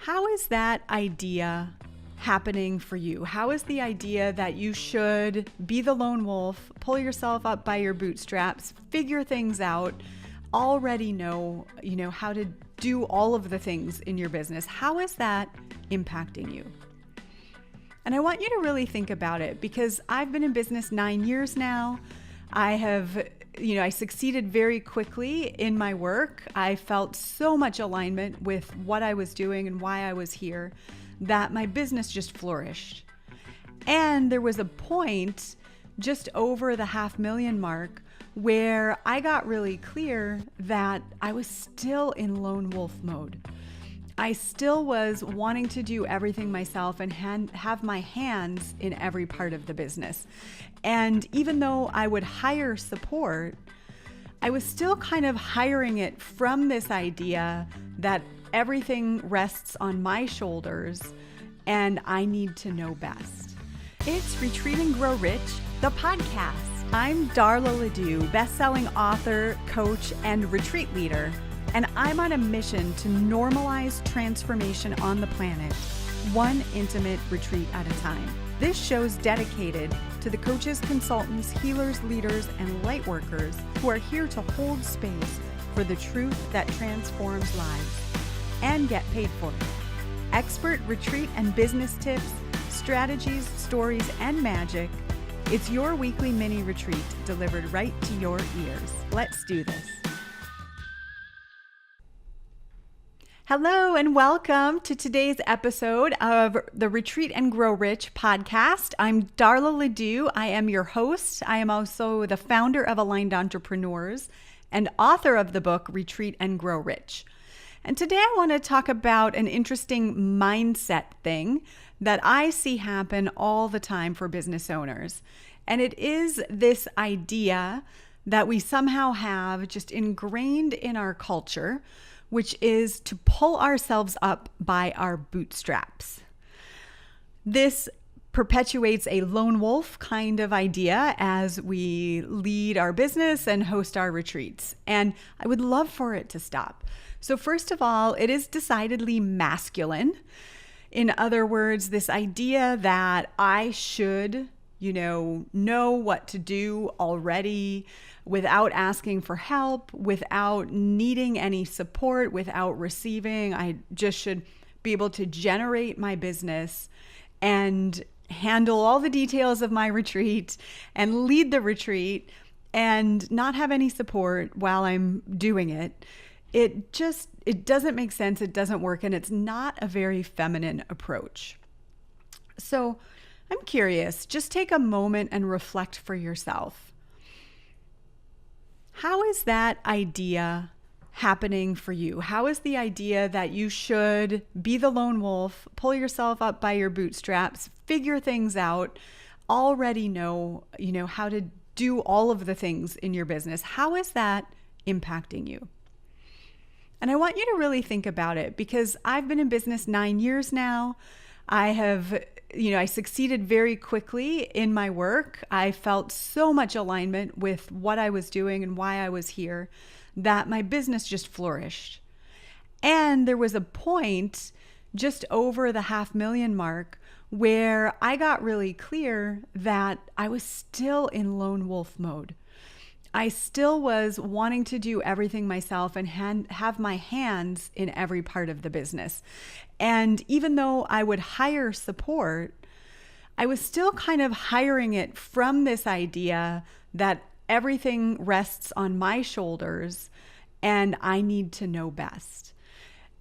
How is that idea happening for you? How is the idea that you should be the lone wolf, pull yourself up by your bootstraps, figure things out, already know how to do all of the things in your business? How is that impacting you? And I want you to really think about it, because I've been in business 9 years now. I succeeded very quickly in my work. I felt so much alignment with what I was doing and why I was here that my business just flourished. And there was a point just over the $500,000 mark where I got really clear that I was still in lone wolf mode. I still was wanting to do everything myself and have my hands in every part of the business. And even though I would hire support, I was still kind of hiring it from this idea that everything rests on my shoulders and I need to know best. It's Retreat and Grow Rich, the podcast. I'm Darla LeDoux, best-selling author, coach, and retreat leader. And I'm on a mission to normalize transformation on the planet, one intimate retreat at a time. This show's dedicated to the coaches, consultants, healers, leaders, and light workers who are here to hold space for the truth that transforms lives and get paid for it. Expert retreat and business tips, strategies, stories, and magic. It's your weekly mini retreat delivered right to your ears. Let's do this. Hello and welcome to today's episode of the Retreat and Grow Rich podcast. I'm Darla LeDoux. I am your host. I am also the founder of Aligned Entrepreneurs and author of the book Retreat and Grow Rich. And today I want to talk about an interesting mindset thing that I see happen all the time for business owners. And it is this idea that we somehow have just ingrained in our culture, which is to pull ourselves up by our bootstraps. This perpetuates a lone wolf kind of idea as we lead our business and host our retreats. And I would love for it to stop. So first of all, it is decidedly masculine. In other words, this idea that I should, know what to do already without asking for help, without needing any support, without receiving. I just should be able to generate my business and handle all the details of my retreat and lead the retreat and not have any support while I'm doing it. It doesn't make sense. It doesn't work. And it's not a very feminine approach. So I'm curious, just take a moment and reflect for yourself. How is that idea happening for you? How is the idea that you should be the lone wolf, pull yourself up by your bootstraps, figure things out, already know how to do all of the things in your business? How is that impacting you? And I want you to really think about it, because I've been in business 9 years now. I succeeded very quickly in my work. I felt so much alignment with what I was doing and why I was here that my business just flourished. And there was a point just over the $500,000 mark where I got really clear that I was still in lone wolf mode. I still was wanting to do everything myself and have my hands in every part of the business. And even though I would hire support, I was still kind of hiring it from this idea that everything rests on my shoulders and I need to know best.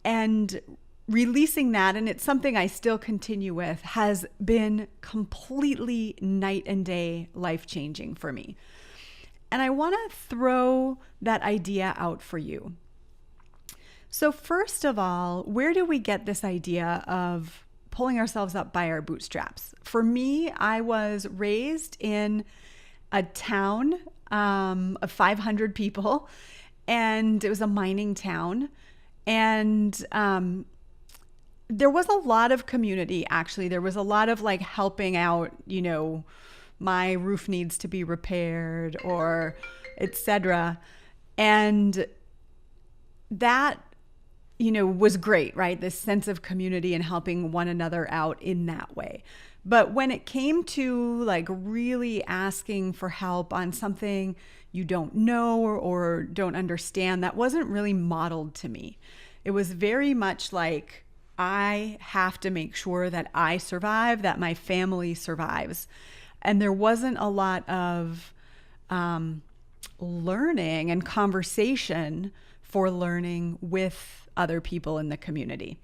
And releasing that, and it's something I still continue with, has been completely night and day life-changing for me. And I want to throw that idea out for you. So first of all, where do we get this idea of pulling ourselves up by our bootstraps? For me, I was raised in a town of 500 people, and it was a mining town. And there was a lot of community, actually. There was a lot of helping out, my roof needs to be repaired or etc. And that was great, right? This sense of community and helping one another out in that way. But when it came to like really asking for help on something you don't know or don't understand, that wasn't really modeled to me. It was very much like, I have to make sure that I survive, that my family survives. And there wasn't a lot of learning and conversation for learning with other people in the community.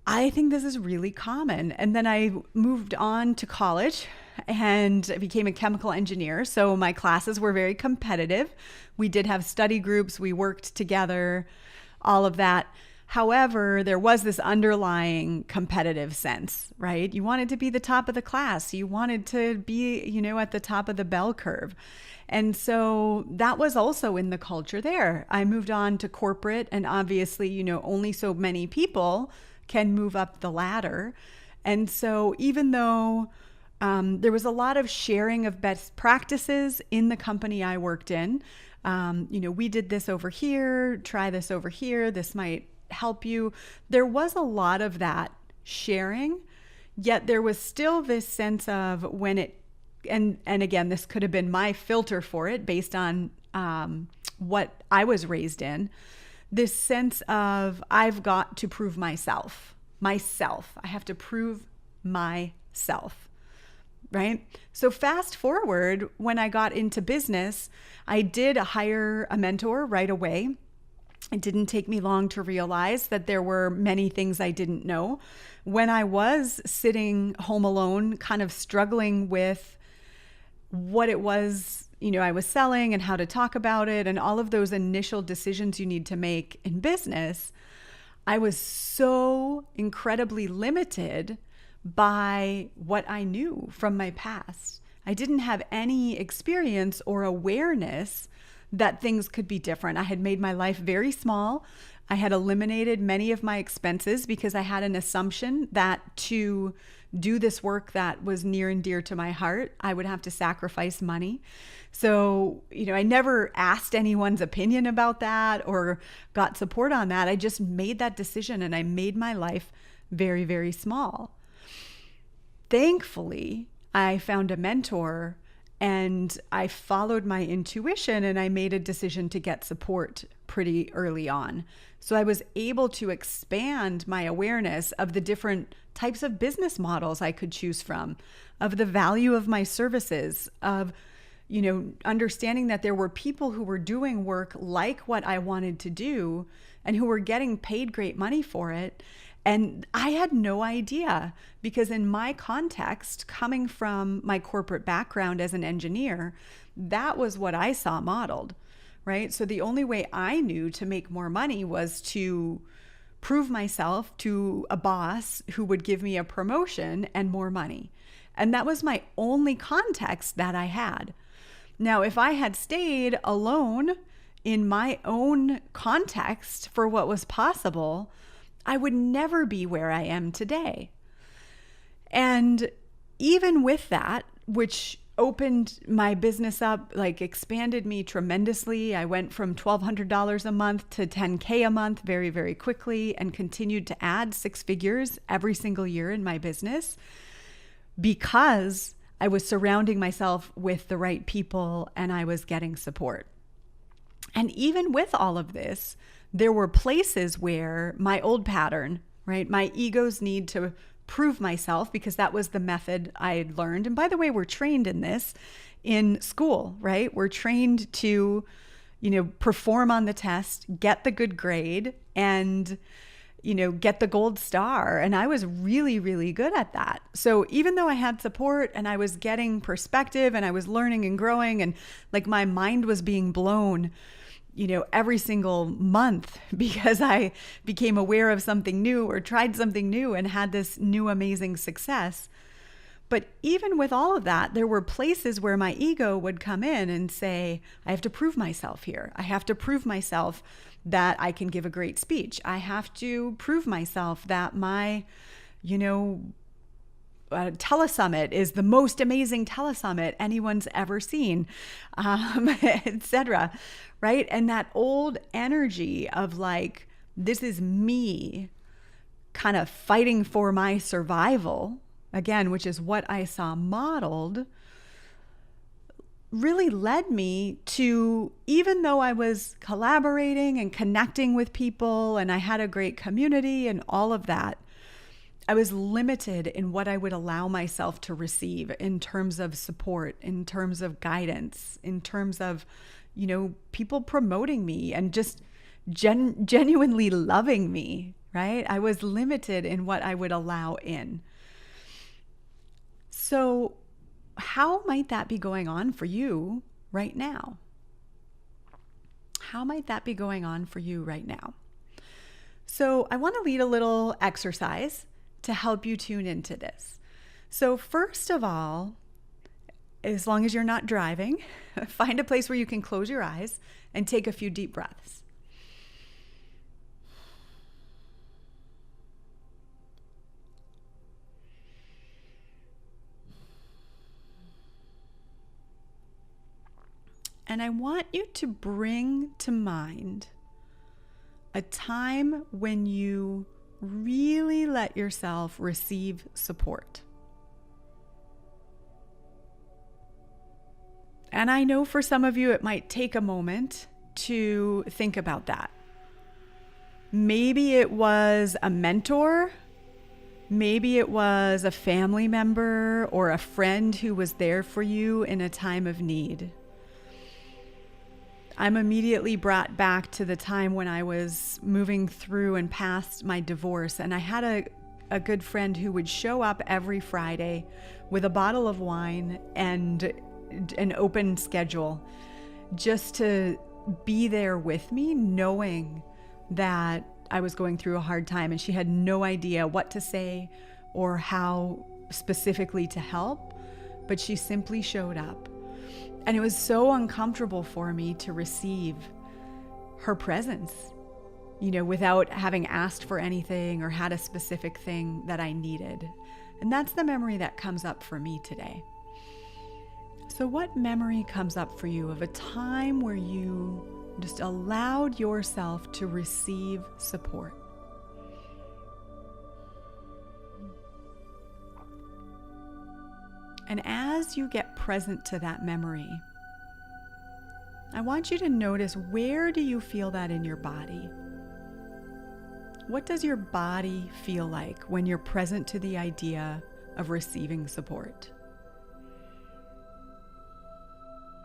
I think this is really common. And then I moved on to college and I became a chemical engineer. So my classes were very competitive. We did have study groups, we worked together, all of that. However, there was this underlying competitive sense, right? You wanted to be the top of the class. You wanted to be, at the top of the bell curve. And so that was also in the culture there. I moved on to corporate, and obviously, only so many people can move up the ladder. And so even though there was a lot of sharing of best practices in the company I worked in, we did this over here, try this over here, this might help you. There was a lot of that sharing, yet there was still this sense of when it, and again, this could have been my filter for it based on what I was raised in, this sense of I've got to prove myself. I have to prove myself, right? So fast forward, when I got into business, I did hire a mentor right away. It didn't take me long to realize that there were many things I didn't know. When I was sitting home alone, kind of struggling with what it was, I was selling and how to talk about it and all of those initial decisions you need to make in business, I was so incredibly limited by what I knew from my past. I didn't have any experience or awareness that things could be different. I had made my life very small. I had eliminated many of my expenses because I had an assumption that to do this work that was near and dear to my heart, I would have to sacrifice money. So, I never asked anyone's opinion about that or got support on that. I just made that decision and I made my life very, very small. Thankfully, I found a mentor and I followed my intuition and I made a decision to get support pretty early on. So I was able to expand my awareness of the different types of business models I could choose from, of the value of my services, of, understanding that there were people who were doing work like what I wanted to do and who were getting paid great money for it. And I had no idea because in my context, coming from my corporate background as an engineer, that was what I saw modeled, right? So the only way I knew to make more money was to prove myself to a boss who would give me a promotion and more money. And that was my only context that I had. Now, if I had stayed alone in my own context for what was possible, I would never be where I am today. And even with that, which opened my business up, expanded me tremendously. I went from $1,200 a month to $10K a month very, very quickly and continued to add six figures every single year in my business because I was surrounding myself with the right people and I was getting support. And even with all of this, there were places where my old pattern, right? My ego's need to prove myself because that was the method I had learned. And by the way, we're trained in this in school, right? We're trained to, perform on the test, get the good grade and, get the gold star. And I was really, really good at that. So even though I had support and I was getting perspective and I was learning and growing and my mind was being blown, every single month because I became aware of something new or tried something new and had this new amazing success. But even with all of that, there were places where my ego would come in and say, I have to prove myself here. I have to prove myself that I can give a great speech. I have to prove myself that my, telesummit is the most amazing telesummit anyone's ever seen, etc. Right? And that old energy of This is me kind of fighting for my survival, again, which is what I saw modeled, really led me to, even though I was collaborating and connecting with people and I had a great community and all of that, I was limited in what I would allow myself to receive in terms of support, in terms of guidance, in terms of, people promoting me and just genuinely loving me, right? I was limited in what I would allow in. So how might that be going on for you right now? How might that be going on for you right now? So I want to lead a little exercise to help you tune into this. So first of all, as long as you're not driving, find a place where you can close your eyes and take a few deep breaths. And I want you to bring to mind a time when you really let yourself receive support. And I know for some of you, it might take a moment to think about that. Maybe it was a mentor. Maybe it was a family member or a friend who was there for you in a time of need. I'm immediately brought back to the time when I was moving through and past my divorce, and I had a good friend who would show up every Friday with a bottle of wine and an open schedule just to be there with me, knowing that I was going through a hard time, and she had no idea what to say or how specifically to help, but she simply showed up. And it was so uncomfortable for me to receive her presence, without having asked for anything or had a specific thing that I needed. And that's the memory that comes up for me today. So what memory comes up for you of a time where you just allowed yourself to receive support? And as you get present to that memory, I want you to notice, where do you feel that in your body? What does your body feel like when you're present to the idea of receiving support?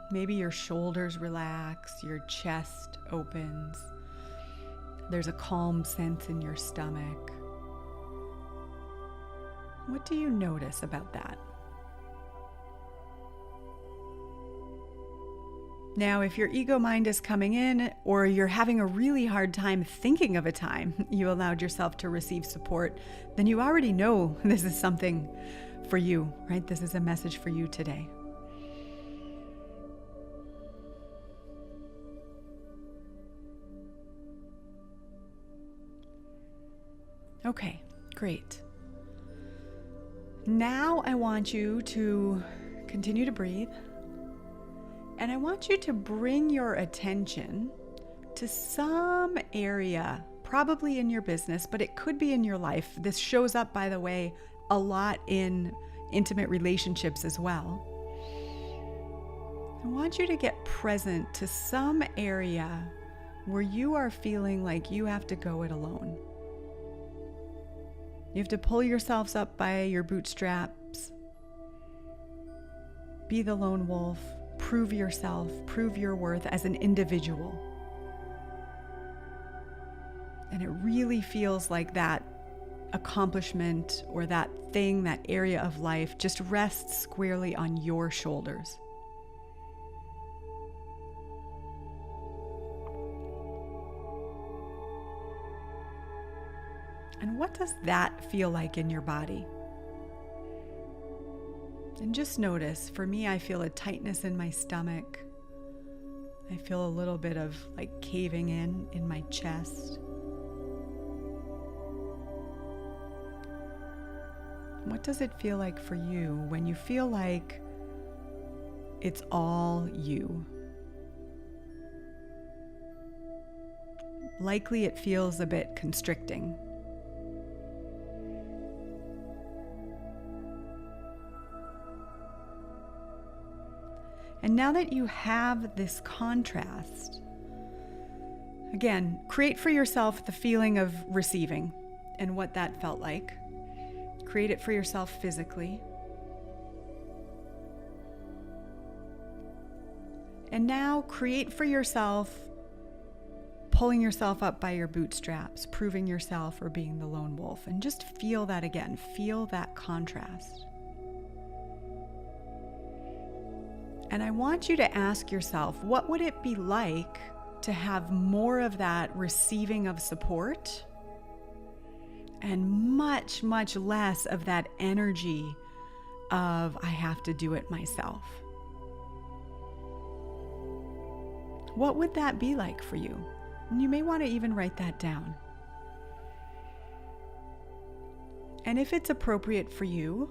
Maybe your shoulders relax, your chest opens. There's a calm sense in your stomach. What do you notice about that? Now, if your ego mind is coming in, or you're having a really hard time thinking of a time you allowed yourself to receive support, then you already know this is something for you, right? This is a message for you today. Okay, great. Now I want you to continue to breathe. And I want you to bring your attention to some area, probably in your business, but it could be in your life. This shows up, by the way, a lot in intimate relationships as well. I want you to get present to some area where you are feeling like you have to go it alone. You have to pull yourselves up by your bootstraps, be the lone wolf, prove yourself, prove your worth as an individual. And it really feels like that accomplishment or that thing, that area of life just rests squarely on your shoulders. And what does that feel like in your body? And just notice, for me, I feel a tightness in my stomach. I feel a little bit of like caving in my chest. What does it feel like for you when you feel like it's all you? Likely it feels a bit constricting. And now that you have this contrast, again, create for yourself the feeling of receiving and what that felt like. Create it for yourself physically. And now create for yourself pulling yourself up by your bootstraps, proving yourself or being the lone wolf. And just feel that again. Feel that contrast. And I want you to ask yourself, what would it be like to have more of that receiving of support and much, much less of that energy of I have to do it myself? What would that be like for you? And you may want to even write that down. And if it's appropriate for you,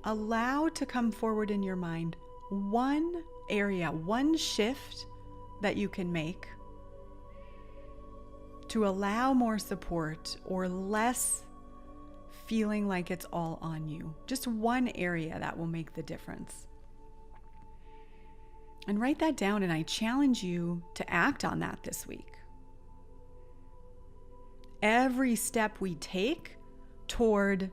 allow to come forward in your mind one area, one shift that you can make to allow more support or less feeling like it's all on you. Just one area that will make the difference. And write that down, and I challenge you to act on that this week. Every step we take toward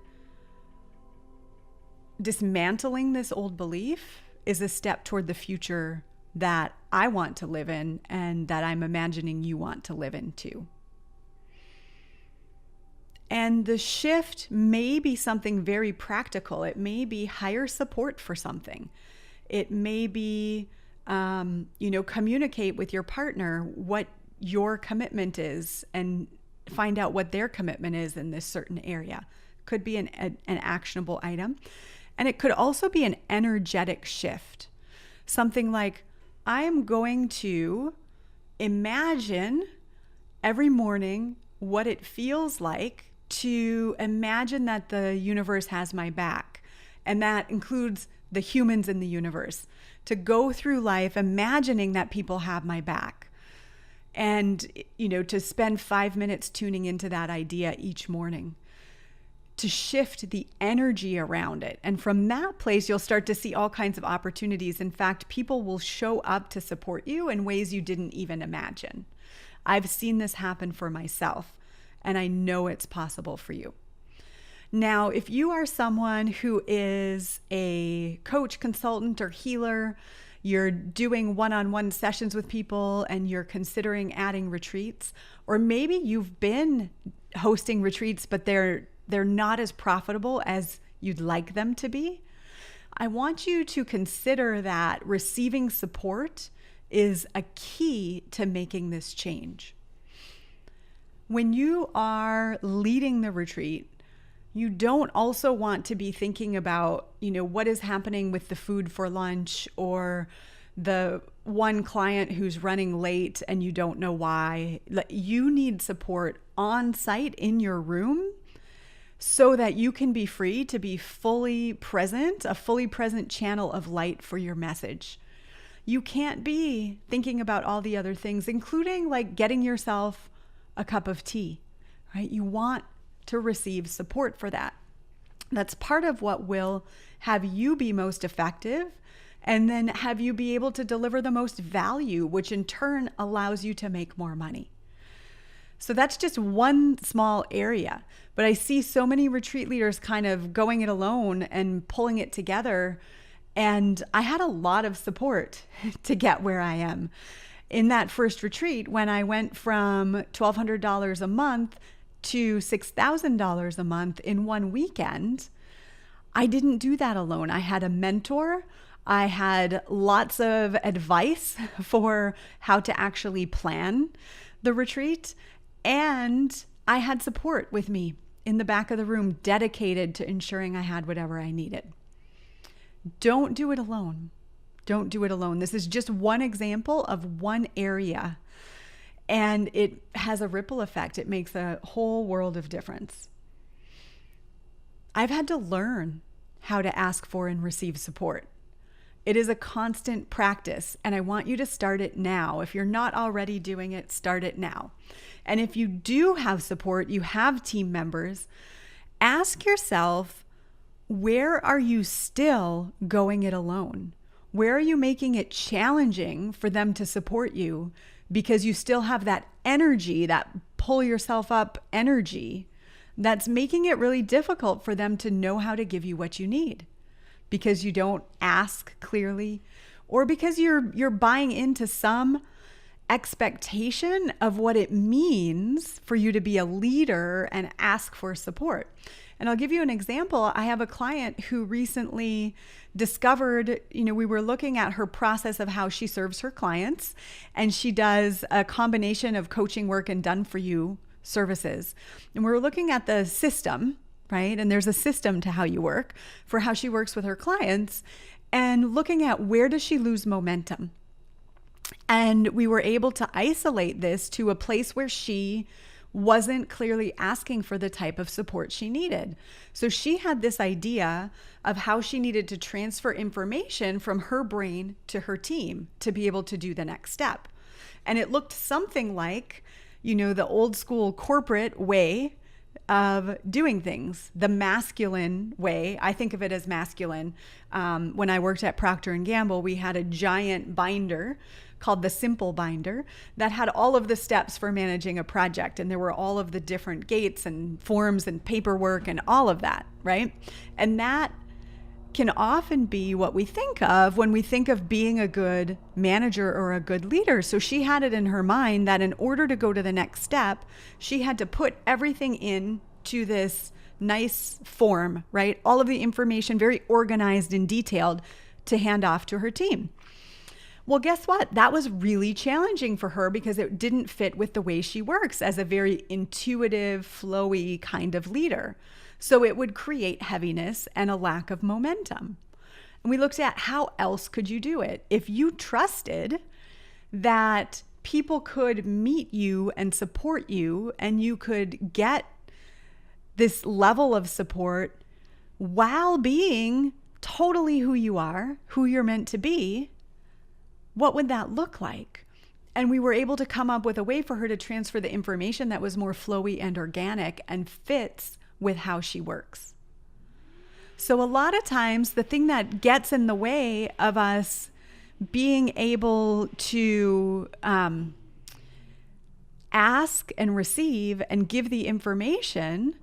dismantling this old belief is a step toward the future that I want to live in and that I'm imagining you want to live in too. And the shift may be something very practical. It may be hire support for something. It may be, communicate with your partner what your commitment is and find out what their commitment is in this certain area. Could be an actionable item. And it could also be an energetic shift. Something like, I am going to imagine every morning what it feels like to imagine that the universe has my back. And that includes the humans in the universe. To go through life imagining that people have my back. And, to spend 5 minutes tuning into that idea each morning. To shift the energy around it. And from that place, you'll start to see all kinds of opportunities. In fact, people will show up to support you in ways you didn't even imagine. I've seen this happen for myself, and I know it's possible for you. Now, if you are someone who is a coach, consultant, or healer, you're doing one-on-one sessions with people and you're considering adding retreats, or maybe you've been hosting retreats, but they're not as profitable as you'd like them to be, I want you to consider that receiving support is a key to making this change. When you are leading the retreat, you don't also want to be thinking about, what is happening with the food for lunch or the one client who's running late and you don't know why. You need support on site in your room so that you can be free to be fully present, a fully present channel of light for your message. You can't be thinking about all the other things, including like getting yourself a cup of tea, right? You want to receive support for that. That's part of what will have you be most effective and then have you be able to deliver the most value, which in turn allows you to make more money. So that's just one small area. But I see so many retreat leaders kind of going it alone and pulling it together. And I had a lot of support to get where I am. In that first retreat, when I went from $1,200 a month to $6,000 a month in one weekend, I didn't do that alone. I had a mentor. I had lots of advice for how to actually plan the retreat. And I had support with me in the back of the room, dedicated to ensuring I had whatever I needed. Don't do it alone. Don't do it alone. This is just one example of one area. And it has a ripple effect. It makes a whole world of difference. I've had to learn how to ask for and receive support. It is a constant practice, and I want you to start it now. If you're not already doing it, start it now. And if you do have support, you have team members, ask yourself, where are you still going it alone? Where are you making it challenging for them to support you because you still have that energy, that pull yourself up energy, that's making it really difficult for them to know how to give you what you need because you don't ask clearly, or because you're buying into some expectation of what it means for you to be a leader and ask for support. And I'll give you an example. I have a client who recently discovered, we were looking at her process of how she serves her clients, and she does a combination of coaching work and done for you services. And we were looking at the system, right? And there's a system to how you work, for how she works with her clients, and looking at where does she lose momentum. And we were able to isolate this to a place where she wasn't clearly asking for the type of support she needed. So she had this idea of how she needed to transfer information from her brain to her team to be able to do the next step. And it looked something like, the old school corporate way of doing things, the masculine way. I think of it as masculine. When I worked at Procter & Gamble, we had a giant binder called the Simple Binder that had all of the steps for managing a project. And there were all of the different gates and forms and paperwork and all of that, right? And that can often be what we think of when we think of being a good manager or a good leader. So she had it in her mind that in order to go to the next step, she had to put everything into this nice form, right? All of the information very organized and detailed to hand off to her team. Well, guess what? That was really challenging for her because it didn't fit with the way she works as a very intuitive, flowy kind of leader. So it would create heaviness and a lack of momentum. And we looked at how else could you do it? If you trusted that people could meet you and support you, and you could get this level of support while being totally who you are, who you're meant to be, what would that look like? And we were able to come up with a way for her to transfer the information that was more flowy and organic and fits with how she works. So a lot of times the thing that gets in the way of us being able to ask and receive and give the information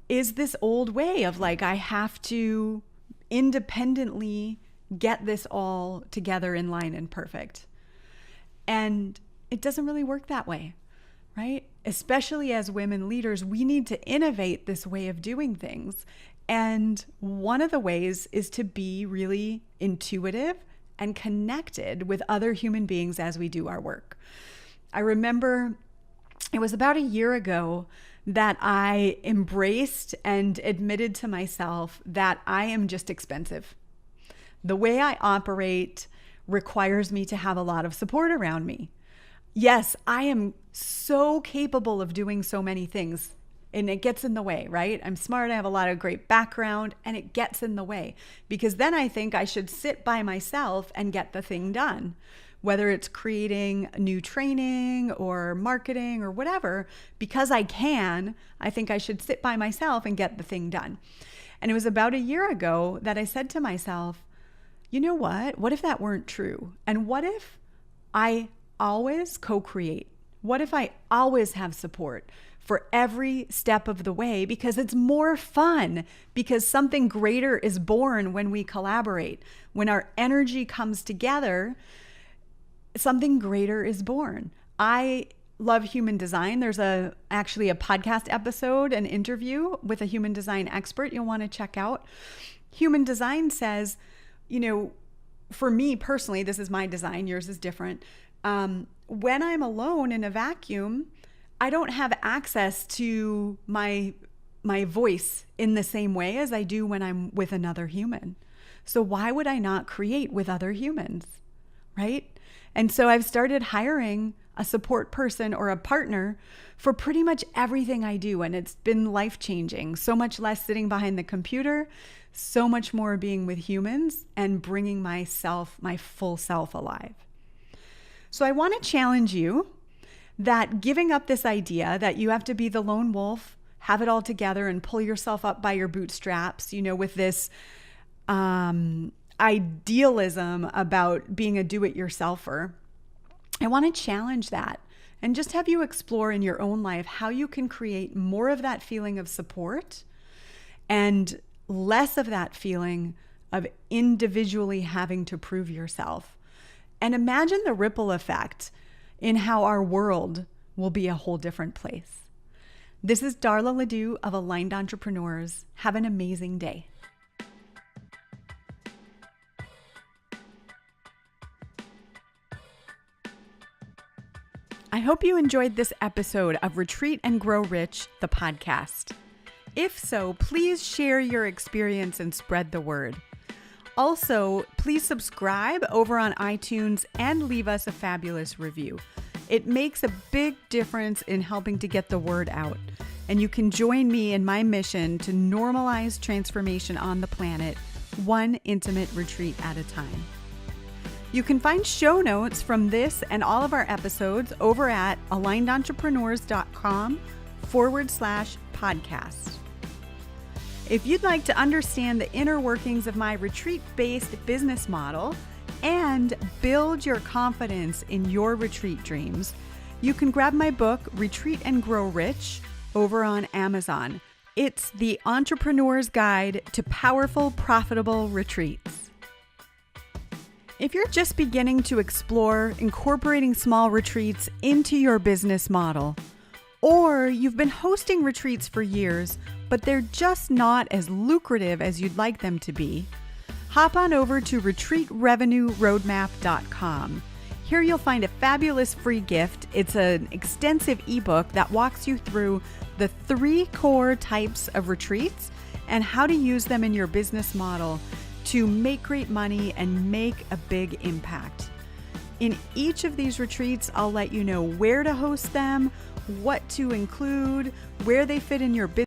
is this old way of like, I have to independently get this all together in line and perfect. And it doesn't really work that way, right? Especially as women leaders, we need to innovate this way of doing things. And one of the ways is to be really intuitive and connected with other human beings as we do our work. I remember it was about a year ago that I embraced and admitted to myself that I am just expensive. The way I operate requires me to have a lot of support around me. Yes, I am so capable of doing so many things, and it gets in the way, right? I'm smart, I have a lot of great background, and it gets in the way because then I think I should sit by myself and get the thing done, whether it's creating new training or marketing or whatever. Because I think I should sit by myself and get the thing done. And it was about a year ago that I said to myself, you know what? What if that weren't true? And what if I always co-create? What if I always have support for every step of the way? Because it's more fun, because something greater is born when we collaborate. When our energy comes together, something greater is born. I love human design. There's actually a podcast episode, an interview with a human design expert you'll want to check out. Human design says, for me personally, this is my design, yours is different. When I'm alone in a vacuum, I don't have access to my voice in the same way as I do when I'm with another human. So why would I not create with other humans, right? And so I've started hiring a support person or a partner for pretty much everything I do. And it's been life-changing. So much less sitting behind the computer, so much more being with humans and bringing myself, my full self alive. So I want to challenge you that giving up this idea that you have to be the lone wolf, have it all together and pull yourself up by your bootstraps, with this idealism about being a do-it-yourselfer. I want to challenge that and just have you explore in your own life how you can create more of that feeling of support and less of that feeling of individually having to prove yourself. And imagine the ripple effect in how our world will be a whole different place. This is Darla LeDoux of Aligned Entrepreneurs. Have an amazing day. I hope you enjoyed this episode of Retreat and Grow Rich, the podcast. If so, please share your experience and spread the word. Also, please subscribe over on iTunes and leave us a fabulous review. It makes a big difference in helping to get the word out. And you can join me in my mission to normalize transformation on the planet, one intimate retreat at a time. You can find show notes from this and all of our episodes over at alignedentrepreneurs.com/podcast. If you'd like to understand the inner workings of my retreat-based business model and build your confidence in your retreat dreams, you can grab my book, Retreat and Grow Rich, over on Amazon. It's the entrepreneur's guide to powerful, profitable retreats. If you're just beginning to explore incorporating small retreats into your business model, or you've been hosting retreats for years, but they're just not as lucrative as you'd like them to be, hop on over to retreatrevenueroadmap.com. Here you'll find a fabulous free gift. It's an extensive ebook that walks you through the 3 core types of retreats and how to use them in your business model to make great money and make a big impact. In each of these retreats, I'll let you know where to host them, what to include, where they fit in your business